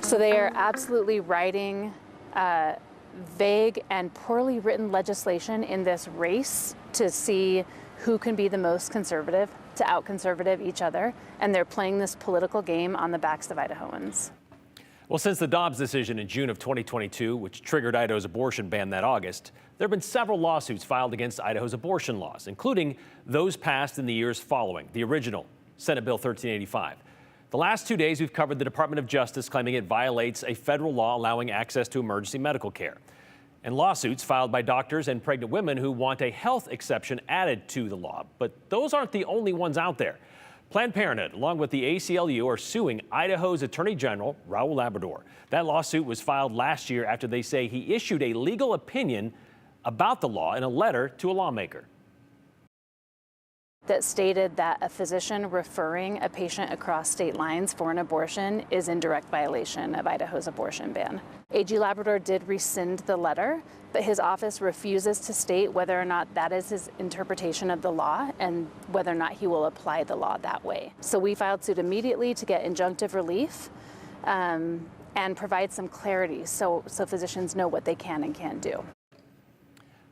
So they are absolutely writing vague and poorly written legislation in this race to see who can be the most conservative, to out-conservative each other, and they're playing this political game on the backs of Idahoans. Well, since the Dobbs decision in June of 2022, which triggered Idaho's abortion ban that August, there have been several lawsuits filed against Idaho's abortion laws, including those passed in the years following the original Senate Bill 1385. The last 2 days, we've covered the Department of Justice claiming it violates a federal law allowing access to emergency medical care, and lawsuits filed by doctors and pregnant women who want a health exception added to the law. But those aren't the only ones out there. Planned Parenthood, along with the ACLU, are suing Idaho's Attorney General, Raul Labrador. That lawsuit was filed last year after they say he issued a legal opinion about the law in a letter to a lawmaker that stated that a physician referring a patient across state lines for an abortion is in direct violation of Idaho's abortion ban. AG Labrador did rescind the letter, but his office refuses to state whether or not that is his interpretation of the law and whether or not he will apply the law that way. So we filed suit immediately to get injunctive relief and provide some clarity so physicians know what they can and can't do.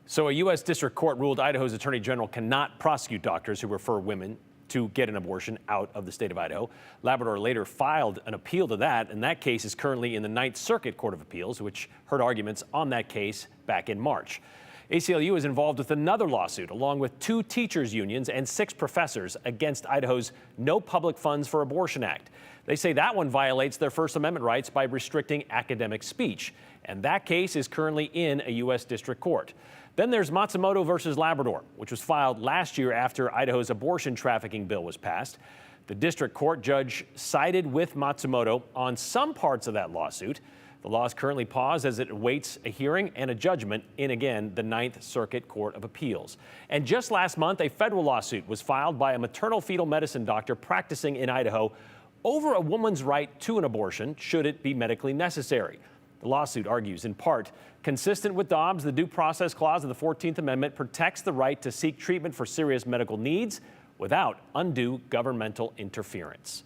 So a U.S. District Court ruled Idaho's Attorney General cannot prosecute doctors who refer women to get an abortion out of the state of Idaho. Labrador later filed an appeal to that, and that case is currently in the Ninth Circuit Court of Appeals, which heard arguments on that case back in March. ACLU is involved with another lawsuit, along with 2 teachers' unions and 6 professors, against Idaho's No Public Funds for Abortion Act. They say that one violates their First Amendment rights by restricting academic speech, and that case is currently in a U.S. District Court. Then there's Matsumoto versus Labrador, which was filed last year after Idaho's abortion trafficking bill was passed. The district court judge sided with Matsumoto on some parts of that lawsuit. The law is currently paused as it awaits a hearing and a judgment in, again, the Ninth Circuit Court of Appeals. And just last month, a federal lawsuit was filed by a maternal fetal medicine doctor practicing in Idaho over a woman's right to an abortion, should it be medically necessary. The lawsuit argues, in part, consistent with Dobbs, the Due Process Clause of the 14th Amendment protects the right to seek treatment for serious medical needs without undue governmental interference.